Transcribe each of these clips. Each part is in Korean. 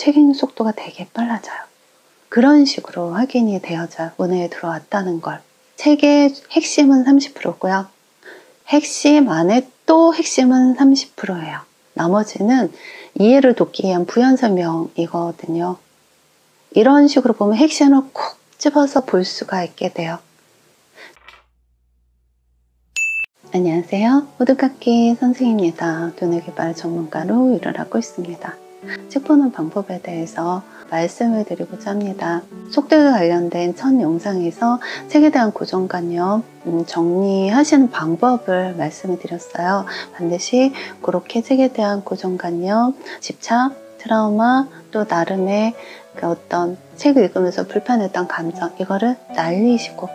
책 읽는 속도가 되게 빨라져요. 그런 식으로 확인이 되어져요. 운에 들어왔다는 걸. 책의 핵심은 30%고요. 핵심 안에 또 핵심은 30%예요. 나머지는 이해를 돕기 위한 부연 설명이거든요. 이런 식으로 보면 핵심을 콕 집어서 볼 수가 있게 돼요. 안녕하세요. 호두깎이 선생입니다. 두뇌개발 전문가로 일을 하고 있습니다. 책 보는 방법에 대해서 말씀을 드리고자 합니다. 속도에 관련된 첫 영상에서 책에 대한 고정관념 정리하시는 방법을 말씀을 드렸어요. 반드시 그렇게 책에 대한 고정관념, 집착, 트라우마, 또 나름의 그 어떤 책을 읽으면서 불편했던 감정, 이거를 날리시고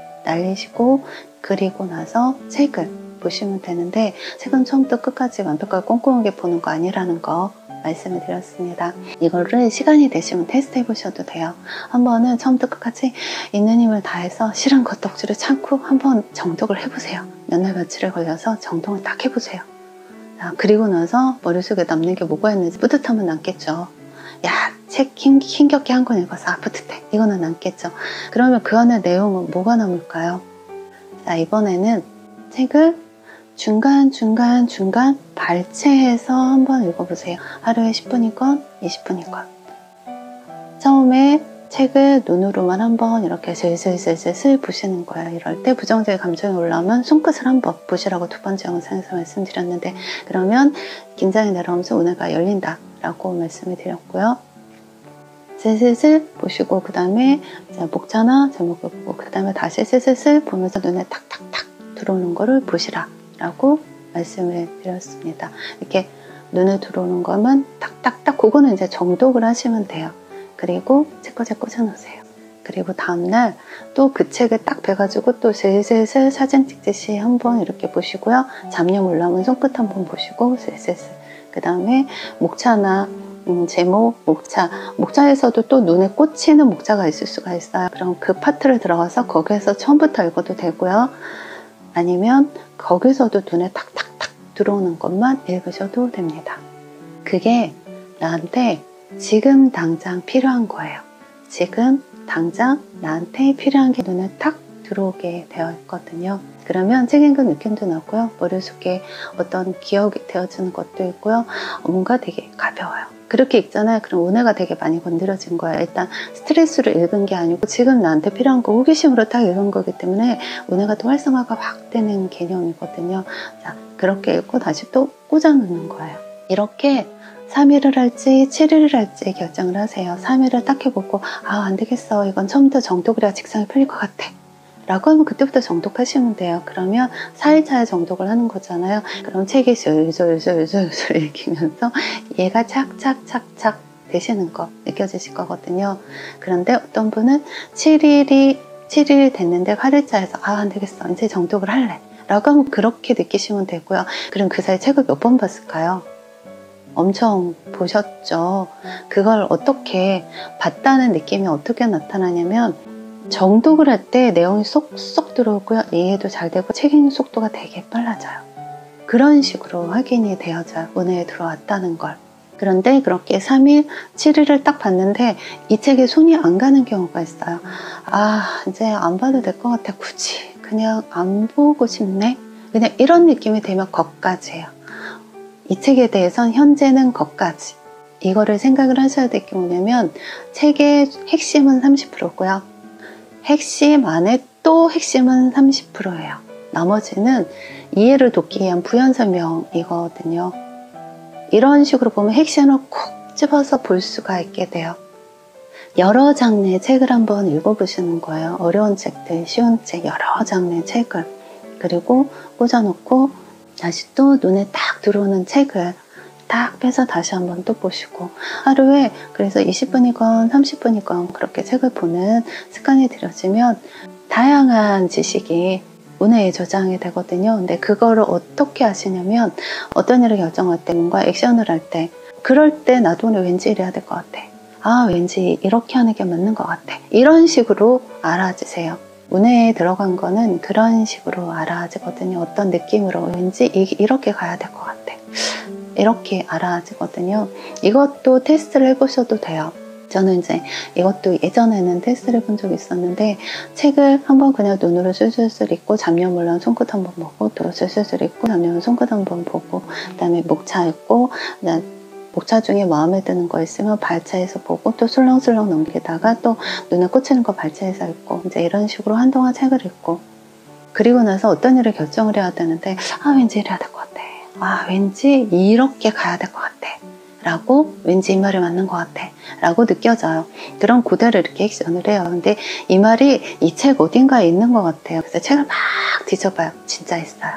그리고 나서 책을 보시면 되는데, 책은 처음부터 끝까지 완벽하게 꼼꼼하게 보는 거 아니라는 거 말씀을 드렸습니다. 이거를 시간이 되시면 테스트 해보셔도 돼요. 한 번은 처음부터 끝까지 있는 힘을 다해서 싫은 것도 억지로 참고 한번 정독을 해보세요. 몇 날 며칠에 걸려서 정독을 딱 해보세요. 그리고 나서 머릿속에 남는 게 뭐가 있는지 뿌듯함은 남겠죠. 야, 책 힘겹게 한 권 읽어서 뿌듯해. 이거는 남겠죠. 그러면 그 안에 내용은 뭐가 남을까요? 자, 이번에는 책을 중간 발췌해서 한번 읽어보세요. 하루에 10분이건 20분이건. 처음에 책을 눈으로만 한번 이렇게 슬슬 보시는 거예요. 이럴 때 부정적인 감정이 올라오면 손끝을 한번 보시라고 두 번째 영상에서 말씀드렸는데, 그러면 긴장이 내려오면서 운해가 열린다 라고 말씀을 드렸고요. 슬슬 보시고 그 다음에 목차나 제목을 보고 그 다음에 다시 슬슬 보면서 눈에 탁탁탁 들어오는 거를 보시라 라고 말씀을 드렸습니다. 이렇게 눈에 들어오는 거면 탁탁탁, 그거는 이제 정독을 하시면 돼요. 그리고 책꽂이에 꽂아 놓으세요. 그리고 다음날 또 그 책을 딱 빼가지고 또 슬슬 사진 찍듯이 한번 이렇게 보시고요. 잡념 올라오면 손끝 한번 보시고 슬슬. 그 다음에 목차나 제목, 목차에서도 또 눈에 꽂히는 목차가 있을 수가 있어요. 그럼 그 파트를 들어가서 거기에서 처음부터 읽어도 되고요. 아니면 거기서도 눈에 탁탁탁 들어오는 것만 읽으셔도 됩니다. 그게 나한테 지금 당장 필요한 거예요. 지금 당장 나한테 필요한 게 눈에 탁 들어오게 되어 있거든요. 그러면 책 읽은 느낌도 나고요. 머릿속에 어떤 기억이 되어지는 것도 있고요. 뭔가 되게 가벼워요. 그렇게 읽잖아요. 그럼 운해가 되게 많이 건드려진 거예요. 일단 스트레스로 읽은 게 아니고 지금 나한테 필요한 거 호기심으로 딱 읽은 거기 때문에 운해가 또 활성화가 확 되는 개념이거든요. 자, 그렇게 읽고 다시 또 꽂아 놓는 거예요. 이렇게 3일을 할지 7일을 할지 결정을 하세요. 3일을 딱 해보고 안 되겠어. 이건 처음부터 정독을 해야 직성이 풀릴 것 같아. 라고 하면 그때부터 정독하시면 돼요. 그러면 4일차에 정독을 하는 거잖아요. 그럼 책이 솔솔 읽히면서 얘가 착착착착 되시는 거 느껴지실 거거든요. 그런데 어떤 분은 7일이 됐는데 8일차에서 안 되겠어. 이제 정독을 할래. 라고 하면 그렇게 느끼시면 되고요. 그럼 그 사이 책을 몇 번 봤을까요? 엄청 보셨죠. 그걸 어떻게 봤다는 느낌이 어떻게 나타나냐면, 정독을 할 때 내용이 쏙쏙 들어오고요. 이해도 잘 되고 책 읽는 속도가 되게 빨라져요. 그런 식으로 확인이 되어져요. 운에 들어왔다는 걸. 그런데 그렇게 3일, 7일을 딱 봤는데 이 책에 손이 안 가는 경우가 있어요. 이제 안 봐도 될 것 같아. 굳이 그냥 안 보고 싶네. 그냥 이런 느낌이 되면 거기까지예요. 이 책에 대해선 현재는 거기까지. 이거를 생각을 하셔야 될 게 뭐냐면, 책의 핵심은 30%고요. 핵심 안에 또 핵심은 30%예요. 나머지는 이해를 돕기 위한 부연 설명이거든요. 이런 식으로 보면 핵심을 콕 집어서 볼 수가 있게 돼요. 여러 장르의 책을 한번 읽어보시는 거예요. 어려운 책들, 쉬운 책, 여러 장르의 책을. 그리고 꽂아놓고 다시 또 눈에 딱 들어오는 책을 딱 빼서 다시 한번 또 보시고, 하루에 그래서 20분이건 30분이건 그렇게 책을 보는 습관이 들여지면 다양한 지식이 운에 저장이 되거든요. 근데 그거를 어떻게 하시냐면, 어떤 일을 결정할 때, 뭔가 액션을 할 때, 그럴 때 나도 오늘 왠지 이래야 될 것 같아. 왠지 이렇게 하는 게 맞는 것 같아. 이런 식으로 알아지세요. 운에 들어간 거는 그런 식으로 알아지거든요. 어떤 느낌으로 왠지 이렇게 가야 될 것 같아. 이렇게 알아지거든요. 이것도 테스트를 해보셔도 돼요. 저는 이제 이것도 예전에는 테스트를 해본 적이 있었는데, 책을 한번 그냥 눈으로 술술술 읽고 잡념을랑 손끝 한번 보고, 또 술술술 읽고 잡념을 손끝 한번 보고, 그 다음에 목차 읽고, 목차 중에 마음에 드는 거 있으면 발차해서 보고, 또 술렁술렁 넘기다가 또 눈에 꽂히는 거 발차해서 읽고, 이제 이런 식으로 한동안 책을 읽고, 그리고 나서 어떤 일을 결정을 해야 되는데, 왠지 이래야 될 것 같아. 왠지 이렇게 가야 될 것 같아. 라고, 왠지 이 말이 맞는 것 같아. 라고 느껴져요. 그런 그대로 이렇게 액션을 해요. 근데 이 말이 이 책 어딘가에 있는 것 같아요. 그래서 책을 막 뒤져봐요. 진짜 있어요.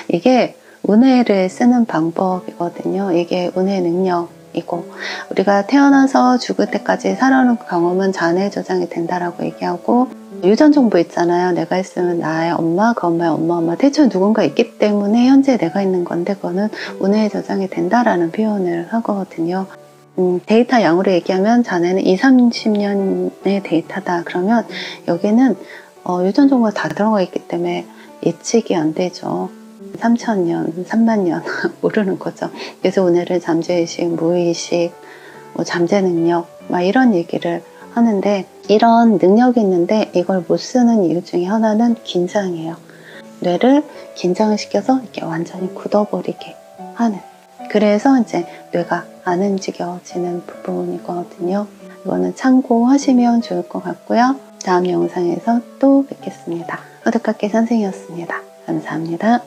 이게 운해를 쓰는 방법이거든요. 이게 운해의 능력이고, 우리가 태어나서 죽을 때까지 살아오는 경험은 잔해의 저장이 된다라고 얘기하고, 유전 정보 있잖아요. 내가 있으면 나의 엄마, 그 엄마의 엄마, 대충 누군가 있기 때문에 현재 내가 있는 건데, 그거는 운해의 저장이 된다라는 표현을 하거든요. 데이터 양으로 얘기하면 자네는 20, 30년의 데이터다. 그러면 여기는 유전 정보가 다 들어가 있기 때문에 예측이 안 되죠. 3000년, 3000년 모르는 거죠. 그래서 오늘은 잠재의식, 무의식, 잠재 능력 막 이런 얘기를 하는데, 이런 능력이 있는데 이걸 못 쓰는 이유 중에 하나는 긴장이에요. 뇌를 긴장을 시켜서 이렇게 완전히 굳어버리게 하는, 그래서 이제 뇌가 안 움직여지는 부분이거든요. 이거는 참고하시면 좋을 것 같고요. 다음 영상에서 또 뵙겠습니다. 호두깎이 선생이었습니다. 감사합니다.